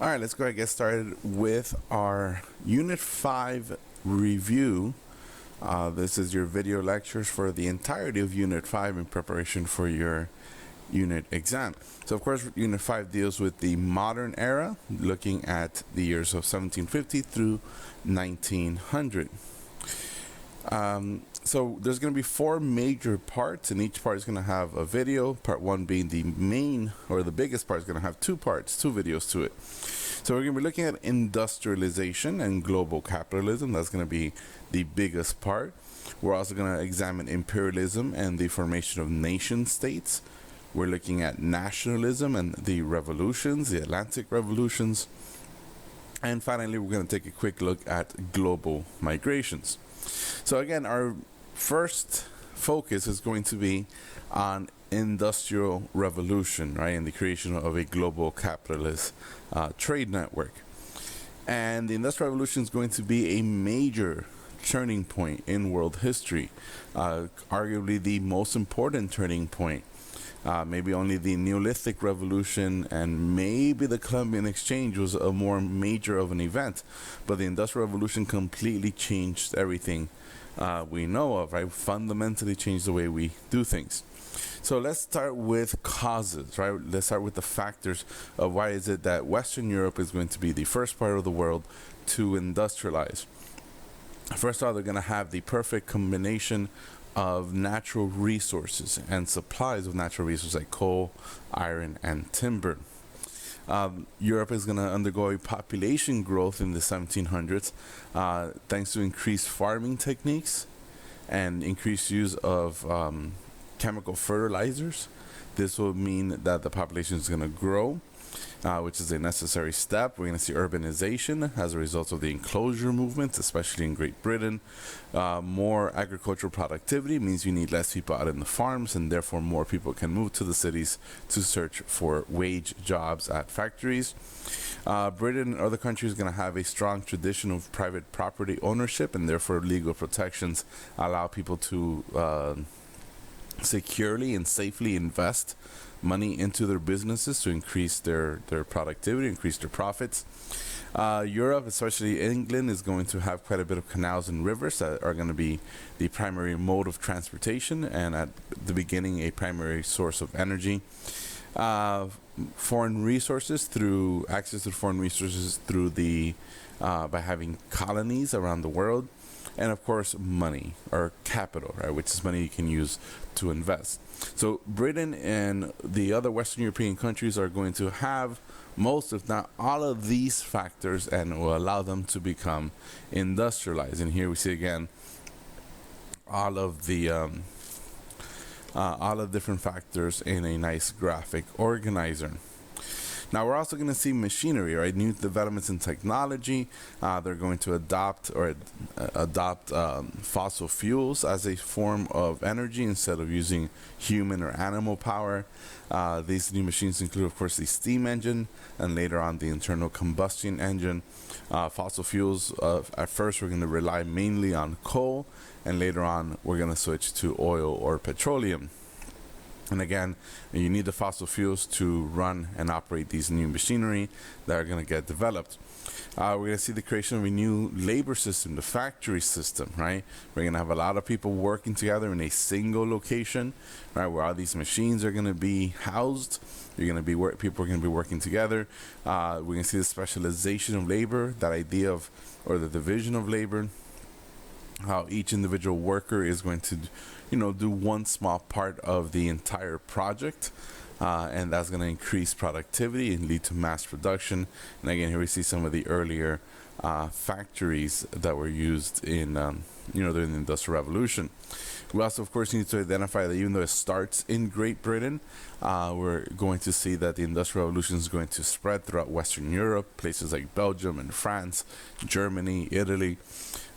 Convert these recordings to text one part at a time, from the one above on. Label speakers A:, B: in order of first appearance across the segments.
A: All right, let's go ahead and get started with our Unit 5 review. This is your video lectures for the entirety of Unit 5 in preparation for your unit exam. So, of course, Unit 5 deals with the modern era, looking at the years of 1750 through 1900. So there's going to be 4 major parts, and each part is going to have a video. Part 1 being the main or the biggest part is going to have 2 parts, 2 videos to it. So we're going to be looking at industrialization and global capitalism. That's going to be the biggest part. We're also going to examine imperialism and the formation of nation states. We're looking at nationalism and the revolutions, the Atlantic revolutions. And finally, we're going to take a quick look at global migrations. So again, our first focus is going to be on industrial revolution, right, and the creation of a global capitalist trade network. And the industrial revolution is going to be a major turning point in world history, arguably the most important turning point. Maybe only the Neolithic Revolution and maybe the Columbian Exchange was a more major of an event, but the Industrial Revolution completely changed everything we know of, right? Fundamentally changed the way we do things. So let's start with causes, right? Let's start with the factors of why is it that Western Europe is going to be the first part of the world to industrialize. First of all, they're going to have the perfect combination of natural resources and supplies of natural resources like coal, iron, and timber. Europe is going to undergo a population growth in the 1700s thanks to increased farming techniques and increased use of chemical fertilizers. This will mean that the population is going to grow, which is a necessary step. We're going to see urbanization as a result of the enclosure movement, especially in Great Britain. More agricultural productivity means you need less people out in the farms, and therefore more people can move to the cities to search for wage jobs at factories. Britain and other countries are going to have a strong tradition of private property ownership, and therefore legal protections allow people to securely and safely invest money into their businesses to increase their productivity, increase their profits. Europe, especially England, is going to have quite a bit of canals and rivers that are going to be the primary mode of transportation and at the beginning a primary source of energy. Foreign resources through access to foreign resources through the by having colonies around the world. And of course, money or capital, right, which is money you can use to invest. So Britain and the other Western European countries are going to have most, if not all, of these factors, and will allow them to become industrialized. And here we see again all of different factors in a nice graphic organizer. Now we're also going to see machinery, right? New developments in technology. They're going to adopt fossil fuels as a form of energy instead of using human or animal power. These new machines include, of course, the steam engine and later on the internal combustion engine. Fossil fuels, at first we're going to rely mainly on coal, and later on we're going to switch to oil or petroleum. And again, you need the fossil fuels to run and operate these new machinery that are going to get developed. We're going to see the creation of a new labor system, the factory system, right? We're going to have a lot of people working together in a single location, right, where all these machines are going to be housed. You're going to be people are going to be working together. We're going to see the specialization of labor, that idea of, or the division of labor, how each individual worker is going to, do one small part of the entire project, and that's going to increase productivity and lead to mass production. And again, here we see some of the earlier factories that were used in, during the Industrial Revolution. We also, of course, need to identify that even though it starts in Great Britain, we're going to see that the Industrial Revolution is going to spread throughout Western Europe, places like Belgium and France, Germany, Italy.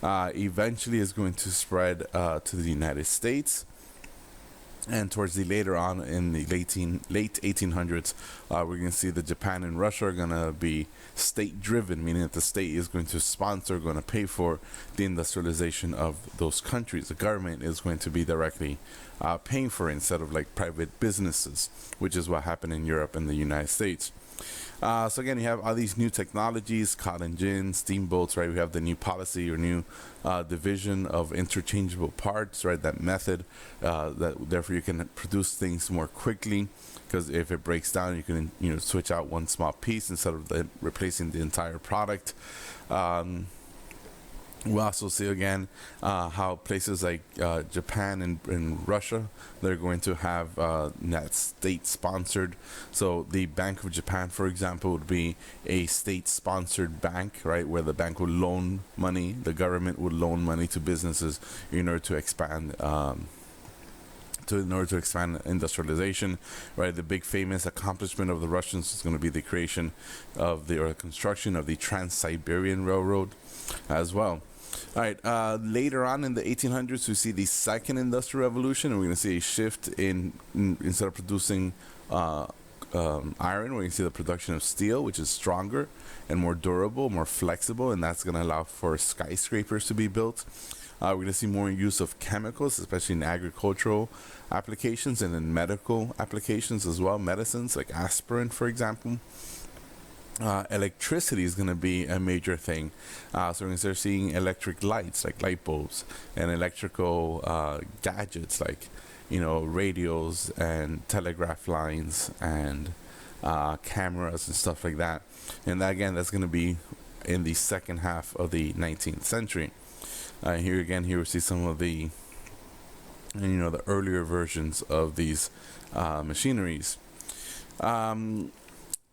A: Eventually is going to spread to the United States. And towards the later on in the late 1800s, we're going to see that Japan and Russia are going to be state-driven, meaning that the state is going to sponsor, going to pay for the industrialization of those countries. The government is going to be directly paying for it instead of like private businesses, which is what happened in Europe and the United States. So again, you have all these new technologies, cotton gin, steamboats, right? We have the new policy or new division of interchangeable parts, right? That method, that therefore you can produce things more quickly, because if it breaks down, you can switch out one small piece instead of replacing the entire product. We also see again how places like Japan and Russia, they're going to have net state-sponsored. So the Bank of Japan, for example, would be a state-sponsored bank, right, where the bank would loan money, the government would loan money to businesses in order to expand. In order to expand industrialization, right? The big famous accomplishment of the Russians is going to be the creation of the construction of the Trans-Siberian Railroad, as well. All right. Later on in the 1800s, we see the second industrial revolution, and we're going to see a shift in instead of producing iron, we're going to see the production of steel, which is stronger and more durable, more flexible, and that's going to allow for skyscrapers to be built. We're going to see more use of chemicals, especially in agricultural applications and in medical applications as well, medicines like aspirin, for example. Electricity is going to be a major thing. So we're going to start seeing electric lights like light bulbs and electrical gadgets like, radios and telegraph lines and cameras and stuff like that. And again, that's going to be in the second half of the 19th century. Here we see some of the, the earlier versions of these machineries.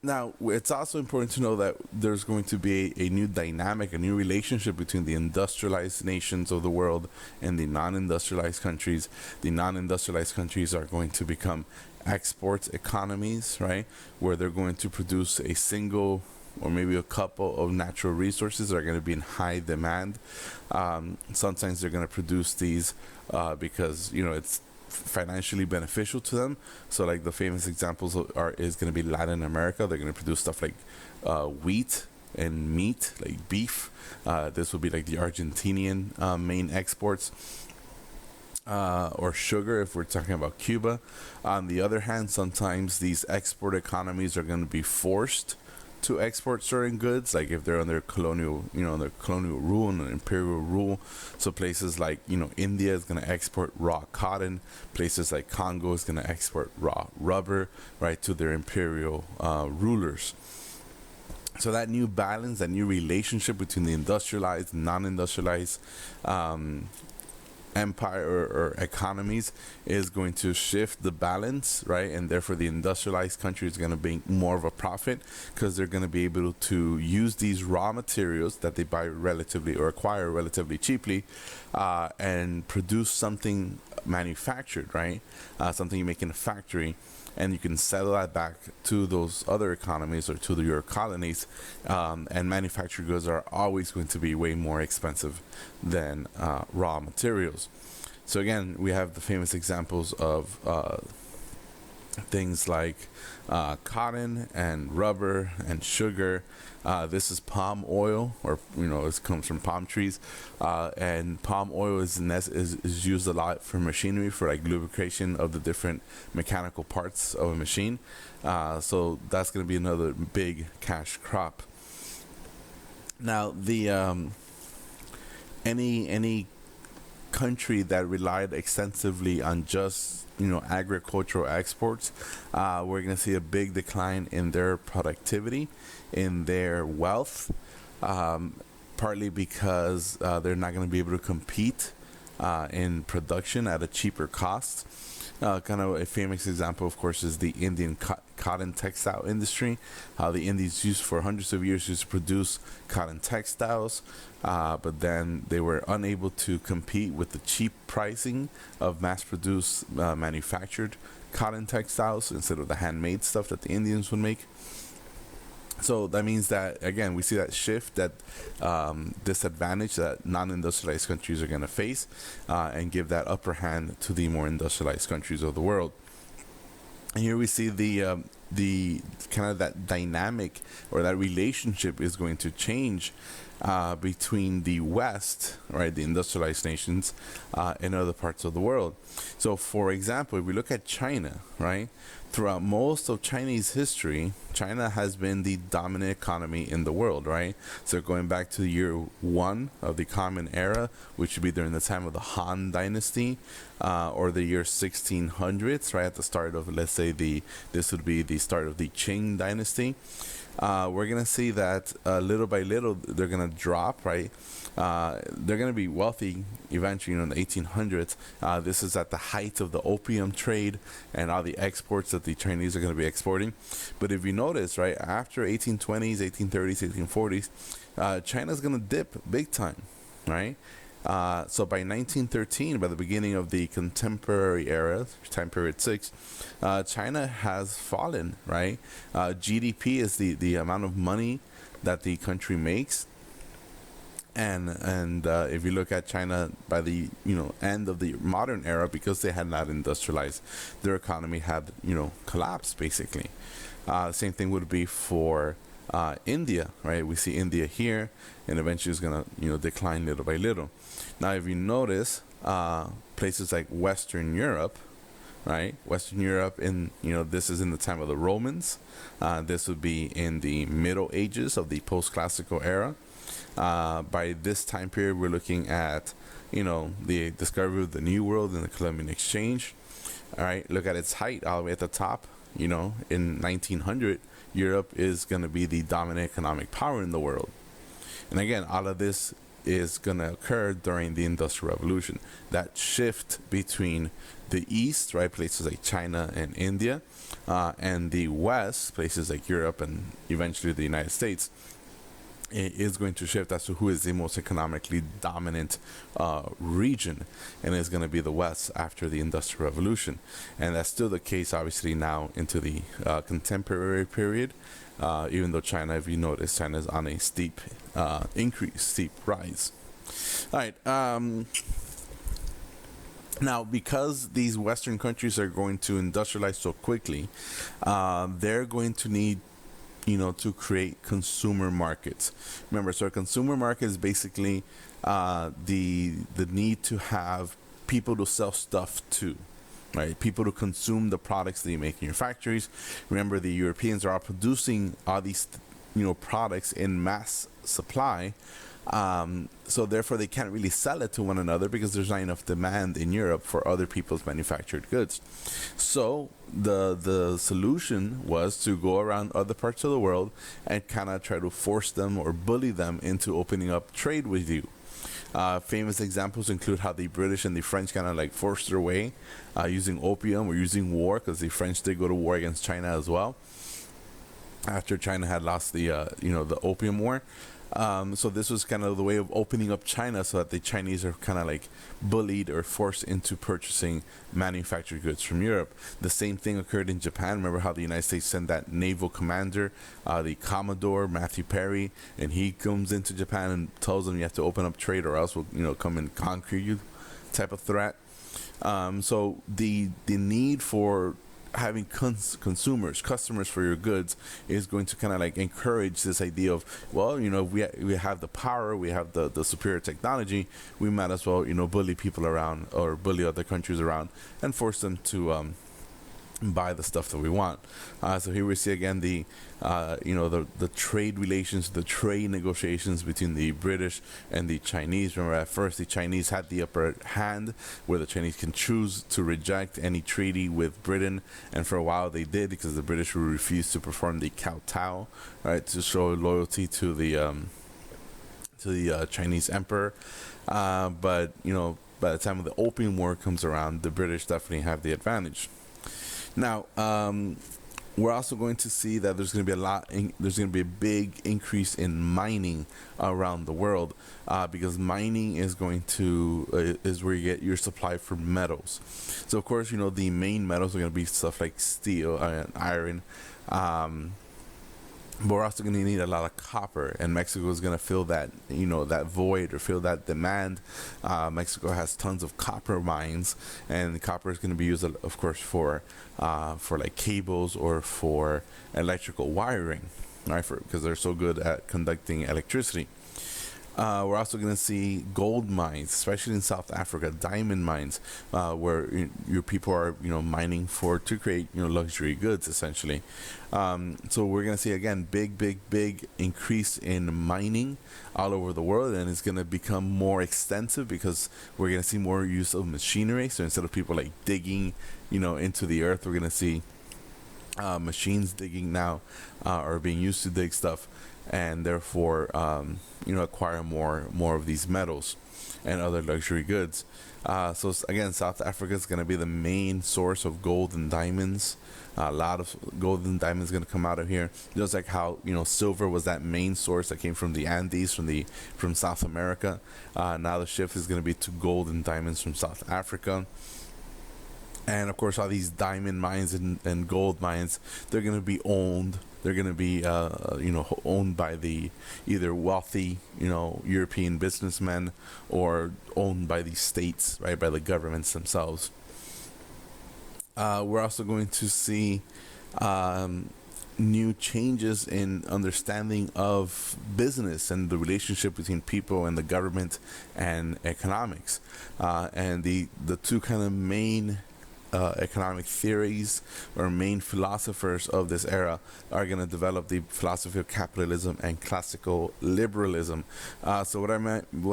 A: Now, it's also important to know that there's going to be a new dynamic, a new relationship between the industrialized nations of the world and the non-industrialized countries. The non-industrialized countries are going to become export economies, right? Where they're going to produce a single or maybe a couple of natural resources that are going to be in high demand. Sometimes they're going to produce these because, it's financially beneficial to them. So like the famous examples is going to be Latin America. They're going to produce stuff like wheat and meat, like beef. This will be like the Argentinian main exports. Or sugar if we're talking about Cuba. On the other hand, sometimes these export economies are going to be forced to export certain goods, like if they're under colonial, under colonial rule and imperial rule. So places like, India is going to export raw cotton. Places like Congo is going to export raw rubber, right, to their imperial rulers. So that new balance, that new relationship between the industrialized and non-industrialized empire or economies is going to shift the balance, right? And therefore the industrialized country is going to be more of a profit because they're going to be able to use these raw materials that they buy relatively or acquire relatively cheaply and produce something manufactured, right? Something you make in a factory, and you can sell that back to those other economies or to your colonies. And manufactured goods are always going to be way more expensive than raw materials. So again, we have the famous examples of things like cotton and rubber and sugar. This is palm oil, or it comes from palm trees, and palm oil is used a lot for machinery, for like lubrication of the different mechanical parts of a machine. So that's going to be another big cash crop. Now, the any country that relied extensively on just agricultural exports, we're going to see a big decline in their productivity, in their wealth, partly because they're not going to be able to compete in production at a cheaper cost. Kind of a famous example, of course, is the Indian cotton textile industry. How the Indians used for hundreds of years to produce cotton textiles, but then they were unable to compete with the cheap pricing of mass-produced manufactured cotton textiles instead of the handmade stuff that the Indians would make. So that means that, again, we see that shift, that disadvantage that non-industrialized countries are going to face, and give that upper hand to the more industrialized countries of the world. And here we see the kind of that dynamic or that relationship is going to change between the West, right, the industrialized nations, and other parts of the world. So, for example, if we look at China, right, throughout most of Chinese history, China has been the dominant economy in the world, right? So going back to year one of the Common Era, which would be during the time of the Han Dynasty, or the year 1600s, right at the start of, let's say, this would be the start of the Qing Dynasty. We're gonna see that little by little they're gonna drop, right? They're gonna be wealthy eventually, in the 1800s. This is at the height of the opium trade and all the exports that the Chinese are gonna be exporting. But if you notice, right, after 1820s, 1830s, 1840s, China's gonna dip big time, right? So by 1913, by the beginning of the contemporary era, time period 6, China has fallen, right? GDP is the amount of money that the country makes. And if you look at China by the end of the modern era, because they had not industrialized, their economy had collapsed basically. Same thing would be for India, right? We see India here, and eventually it's gonna decline little by little. Now, if you notice, places like Western Europe, right? Western Europe, this is in the time of the Romans. This would be in the Middle Ages of the post-classical era. By this time period, we're looking at, the discovery of the New World and the Columbian Exchange. All right, look at its height all the way at the top. In 1900, Europe is going to be the dominant economic power in the world. And again, all of this is going to occur during the Industrial Revolution. That shift between the East, right, places like China and India, and the West, places like Europe and eventually the United States, is going to shift as to who is the most economically dominant region, and it's going to be the West after the Industrial Revolution. And that's still the case, obviously, now into the contemporary period, even though China, if you notice, China is on a steep increase, steep rise. All right. Now, because these Western countries are going to industrialize so quickly, they're going to need to create consumer markets. Remember, so a consumer market is basically the need to have people to sell stuff to, right? People to consume the products that you make in your factories. Remember, the Europeans are all producing all these products in mass supply. So therefore they can't really sell it to one another because there's not enough demand in Europe for other people's manufactured goods. So the solution was to go around other parts of the world and kind of try to force them or bully them into opening up trade with you. Famous examples include how the British and the French kind of like forced their way using opium or using war, because the French did go to war against China as well after China had lost the the Opium War. So this was kind of the way of opening up China so that the Chinese are kind of like bullied or forced into purchasing manufactured goods from Europe. The same thing occurred in Japan. Remember how the United States sent that naval commander, the Commodore Matthew Perry, and he comes into Japan and tells them you have to open up trade or else we'll come and conquer you, type of threat. So the need for having customers for your goods is going to kind of like encourage this idea of, well, we have the power, we have the superior technology, we might as well bully people around or bully other countries around and force them to buy the stuff that we want. So here we see again the trade relations, the trade negotiations between the British and the Chinese. Remember, at first the Chinese had the upper hand, where the Chinese can choose to reject any treaty with Britain, and for a while they did, because the British refused to perform the kowtow, right, to show loyalty to the Chinese emperor. But by the time of the Opium War comes around, the British definitely have the advantage. Now, we're also going to see that there's going to be a big increase in mining around the world, because mining is going to is where you get your supply for metals. So of course, the main metals are going to be stuff like steel and iron. But we're also going to need a lot of copper, and Mexico is going to fill that, that void or fill that demand. Mexico has tons of copper mines, and the copper is going to be used, of course, for like cables or for electrical wiring, right? Because they're so good at conducting electricity. We're also going to see gold mines, especially in South Africa, diamond mines, where your people are, mining to create, luxury goods, essentially. So we're going to see again big increase in mining all over the world, and it's going to become more extensive because we're going to see more use of machinery. So instead of people like digging, into the earth, we're going to see machines digging now, are being used to dig stuff, and therefore acquire more of these metals and other luxury goods. So again, South Africa is going to be the main source of gold and diamonds. A lot of gold and diamonds going to come out of here, just like how silver was that main source that came from the Andes, from South America. Now the shift is going to be to gold and diamonds from South Africa. And of course, all these diamond mines and gold mines, they're going to be owned. They're going to be, owned by the either wealthy, European businessmen, or owned by the states, right, by the governments themselves. We're also going to see new changes in understanding of business and the relationship between people and the government and economics. And the two kind of main economic theories or main philosophers of this era are going to develop the philosophy of capitalism and classical liberalism. So what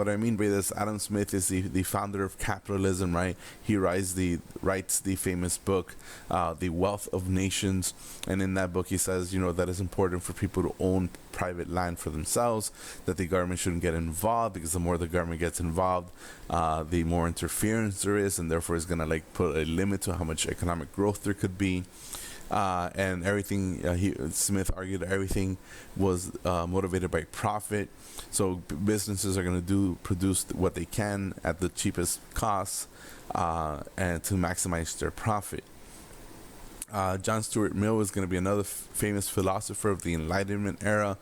A: I mean by this, Adam Smith is the founder of capitalism, right? He writes the famous book, The Wealth of Nations, and in that book he says, that it's important for people to own private land for themselves, that the government shouldn't get involved, because the more the government gets involved, the more interference there is, and therefore it's going to put a limit to how much economic growth there could be. And everything, Smith argued, everything was motivated by profit. So businesses are going to produce what they can at the cheapest cost, and to maximize their profit. John Stuart Mill is going to be another famous philosopher of the Enlightenment era.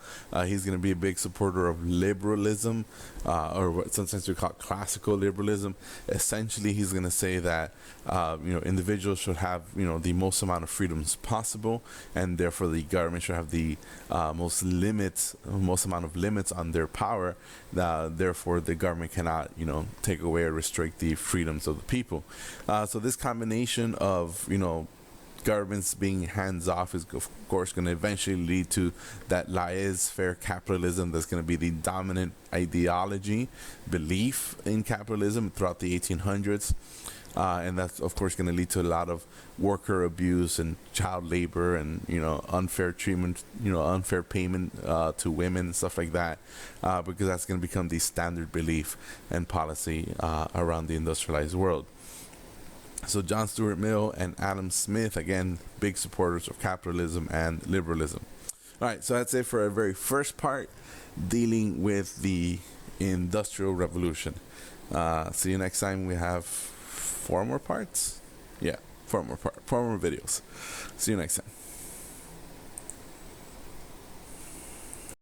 A: He's going to be a big supporter of liberalism, or what sometimes we call classical liberalism. Essentially, he's going to say that individuals should have the most amount of freedoms possible, and therefore the government should have the most amount of limits on their power. Therefore, the government cannot take away or restrict the freedoms of the people. So this combination of governments being hands-off is of course going to eventually lead to that laissez-faire capitalism that's going to be the dominant ideology, belief in capitalism throughout the 1800s. And that's of course going to lead to a lot of worker abuse and child labor and unfair treatment, unfair payment to women and stuff like that, because that's going to become the standard belief and policy around the industrialized world. So John Stuart Mill and Adam Smith, again, big supporters of capitalism and liberalism. All right, so that's it for our very first part, dealing with the Industrial Revolution. See you next time. We have 4 more parts. Yeah, 4 more videos. See you next time.